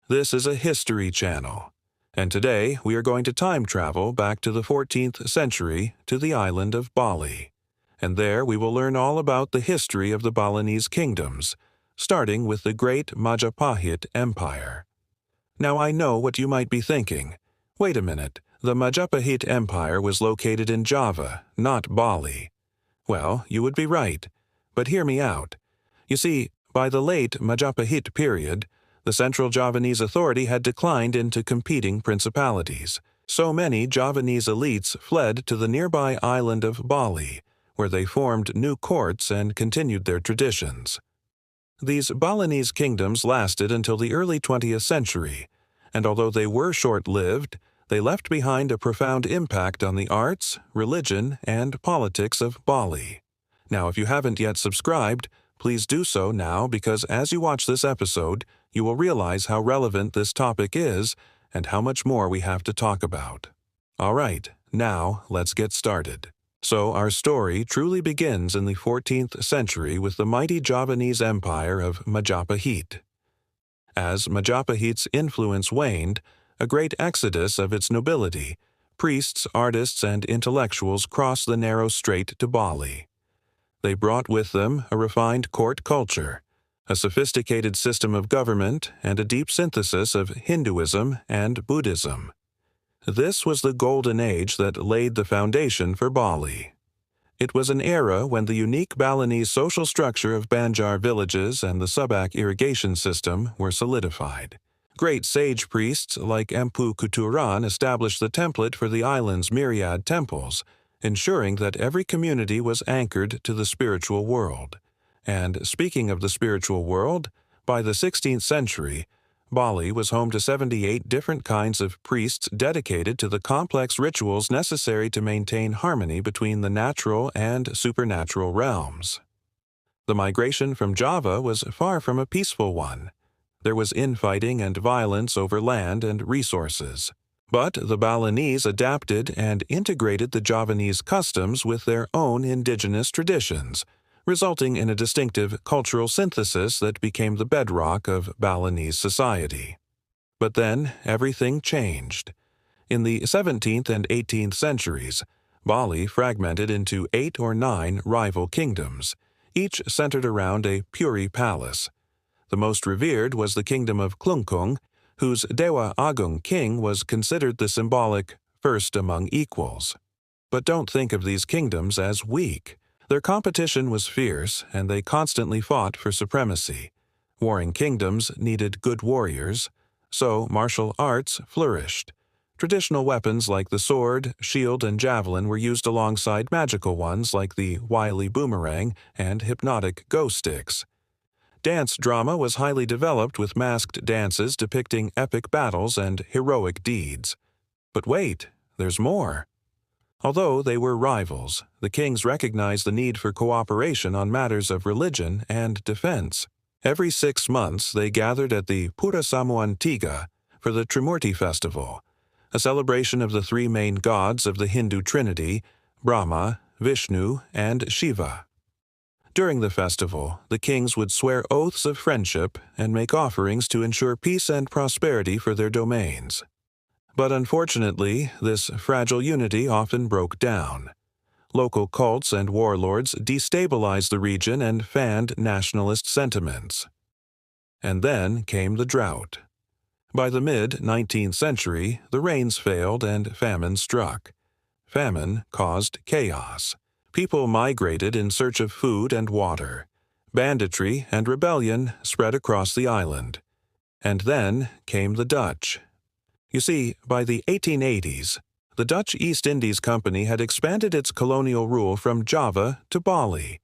This is a history channel, and today we are going to time travel back to the 14th century to the island of Bali. And there we will learn all about the history of the Balinese kingdoms, starting with the great Majapahit Empire. Now I know what you might be thinking. Wait a minute, the Majapahit Empire was located in Java, not Bali. Well, you would be right, but hear me out. You see, by the late Majapahit period, the Central Javanese Authority had declined into competing principalities. So many Javanese elites fled to the nearby island of Bali, where they formed new courts and continued their traditions. These Balinese kingdoms lasted until the early 20th century, and although they were short-lived, they left behind a profound impact on the arts, religion, and politics of Bali. Now, if you haven't yet subscribed, please do so now because as you watch this episode, you will realize how relevant this topic is and how much more we have to talk about. All right, now let's get started. So our story truly begins in the 14th century with the mighty Javanese empire of Majapahit. As Majapahit's influence waned, a great exodus of its nobility, priests, artists, and intellectuals crossed the narrow strait to Bali. They brought with them a refined court culture, a sophisticated system of government, and a deep synthesis of Hinduism and Buddhism. This was the golden age that laid the foundation for Bali. It was an era when the unique Balinese social structure of Banjar villages and the Subak irrigation system were solidified. Great sage priests like Empu Kuturan established the template for the island's myriad temples, ensuring that every community was anchored to the spiritual world. And speaking of the spiritual world, by the 16th century, Bali was home to 78 different kinds of priests dedicated to the complex rituals necessary to maintain harmony between the natural and supernatural realms. The migration from Java was far from a peaceful one. There was infighting and violence over land and resources. But the Balinese adapted and integrated the Javanese customs with their own indigenous traditions, resulting in a distinctive cultural synthesis that became the bedrock of Balinese society. But then everything changed. In the 17th and 18th centuries, Bali fragmented into 8 or 9 rival kingdoms, each centered around a Puri palace. The most revered was the kingdom of Klungkung, whose Dewa Agung king was considered the symbolic first among equals. But don't think of these kingdoms as weak. Their competition was fierce, and they constantly fought for supremacy. Warring kingdoms needed good warriors, so martial arts flourished. Traditional weapons like the sword, shield, and javelin were used alongside magical ones like the wily boomerang and hypnotic glow sticks. Dance drama was highly developed with masked dances depicting epic battles and heroic deeds. But wait, there's more. Although they were rivals, the kings recognized the need for cooperation on matters of religion and defense. Every 6 months they gathered at the Purasamuan Tiga for the Trimurti festival, a celebration of the 3 main gods of the Hindu trinity, Brahma, Vishnu, and Shiva. During the festival, the kings would swear oaths of friendship and make offerings to ensure peace and prosperity for their domains. But unfortunately, this fragile unity often broke down. Local cults and warlords destabilized the region and fanned nationalist sentiments. And then came the drought. By the mid-19th century, the rains failed and famine struck. Famine caused chaos. People migrated in search of food and water. Banditry and rebellion spread across the island. And then came the Dutch. You see, by the 1880s, the Dutch East Indies Company had expanded its colonial rule from Java to Bali.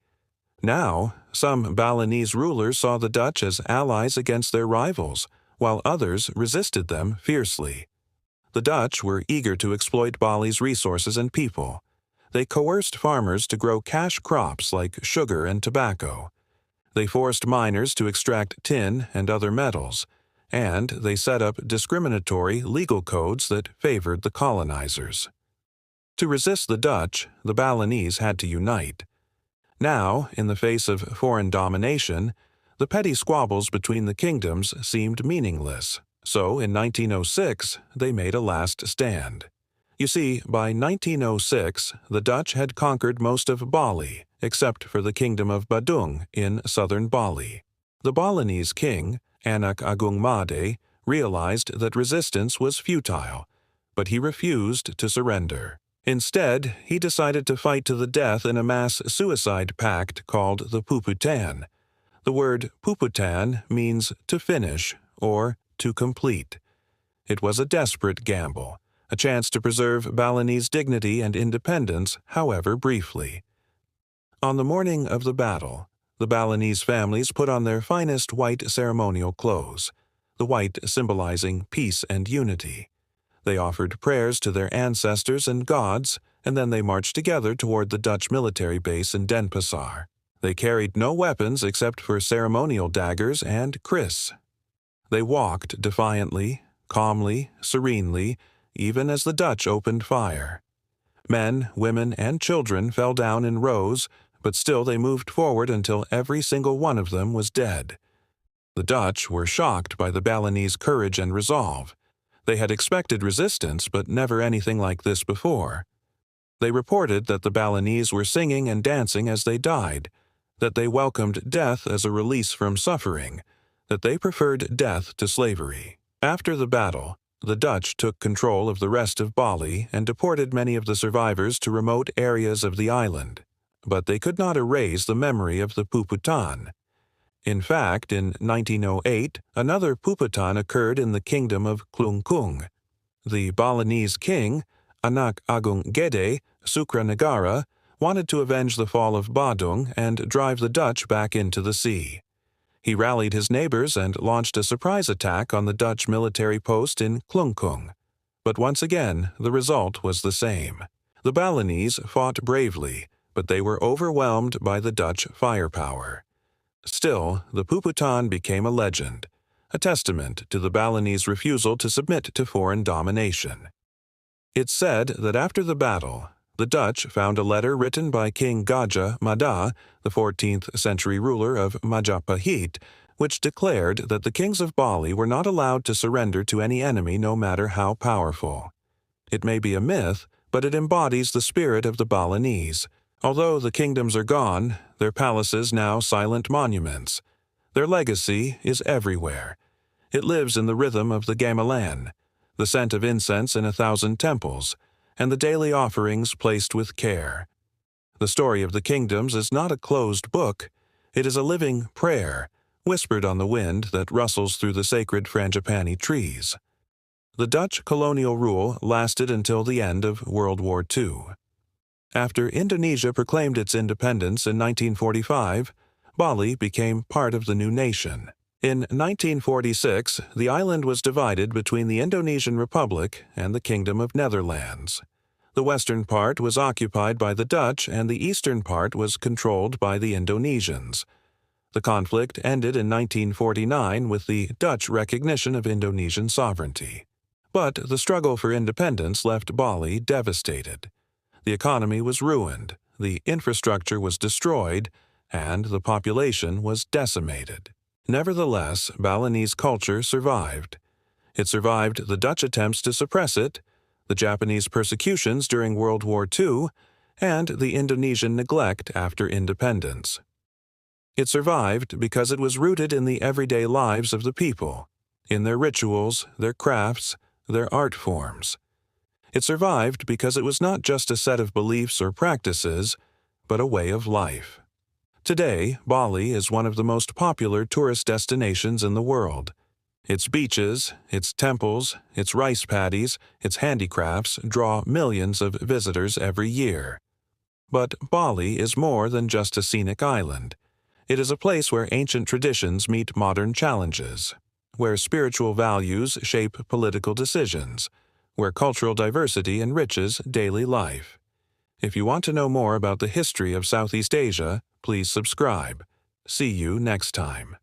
Now, some Balinese rulers saw the Dutch as allies against their rivals, while others resisted them fiercely. The Dutch were eager to exploit Bali's resources and people. They coerced farmers to grow cash crops like sugar and tobacco. They forced miners to extract tin and other metals, and they set up discriminatory legal codes that favored the colonizers. To resist the Dutch, the Balinese had to unite. Now, in the face of foreign domination, the petty squabbles between the kingdoms seemed meaningless. So in 1906, they made a last stand. You see, by 1906, the Dutch had conquered most of Bali, except for the kingdom of Badung in southern Bali. The Balinese king, Anak Agung Made, realized that resistance was futile, but he refused to surrender. Instead, he decided to fight to the death in a mass suicide pact called the Puputan. The word Puputan means to finish or to complete. It was a desperate gamble, a chance to preserve Balinese dignity and independence, however briefly. On the morning of the battle, the Balinese families put on their finest white ceremonial clothes, the white symbolizing peace and unity. They offered prayers to their ancestors and gods, and then they marched together toward the Dutch military base in Denpasar. They carried no weapons except for ceremonial daggers and kris. They walked defiantly, calmly, serenely, even as the Dutch opened fire. Men, women, and children fell down in rows, but still they moved forward until every single one of them was dead. The Dutch were shocked by the Balinese courage and resolve. They had expected resistance, but never anything like this before. They reported that the Balinese were singing and dancing as they died, that they welcomed death as a release from suffering, that they preferred death to slavery. After the battle, the Dutch took control of the rest of Bali and deported many of the survivors to remote areas of the island. But they could not erase the memory of the Puputan. In fact, in 1908, another Puputan occurred in the kingdom of Klungkung. The Balinese king, Anak Agung Gede Sukranagara, wanted to avenge the fall of Badung and drive the Dutch back into the sea. He rallied his neighbors and launched a surprise attack on the Dutch military post in Klungkung. But once again, the result was the same. The Balinese fought bravely, but they were overwhelmed by the Dutch firepower. Still, the Puputan became a legend, a testament to the Balinese refusal to submit to foreign domination. It's said that after the battle, the Dutch found a letter written by King Gajah Mada, the 14th century ruler of Majapahit, which declared that the kings of Bali were not allowed to surrender to any enemy no matter how powerful. It may be a myth, but it embodies the spirit of the Balinese. Although the kingdoms are gone, their palaces now silent monuments. Their legacy is everywhere. It lives in the rhythm of the gamelan, the scent of incense in 1,000 temples, and the daily offerings placed with care. The story of the kingdoms is not a closed book. It is a living prayer, whispered on the wind that rustles through the sacred frangipani trees. The Dutch colonial rule lasted until the end of World War II. After Indonesia proclaimed its independence in 1945, Bali became part of the new nation. In 1946, the island was divided between the Indonesian Republic and the Kingdom of Netherlands. The western part was occupied by the Dutch and the eastern part was controlled by the Indonesians. The conflict ended in 1949 with the Dutch recognition of Indonesian sovereignty. But the struggle for independence left Bali devastated. The economy was ruined, the infrastructure was destroyed, and the population was decimated. Nevertheless, Balinese culture survived. It survived the Dutch attempts to suppress it, the Japanese persecutions during World War II, and the Indonesian neglect after independence. It survived because it was rooted in the everyday lives of the people, in their rituals, their crafts, their art forms. It survived because it was not just a set of beliefs or practices, but a way of life. Today, Bali is one of the most popular tourist destinations in the world. Its beaches, its temples, its rice paddies, its handicrafts draw millions of visitors every year. But Bali is more than just a scenic island. It is a place where ancient traditions meet modern challenges, where spiritual values shape political decisions, where cultural diversity enriches daily life. If you want to know more about the history of Southeast Asia, please subscribe. See you next time.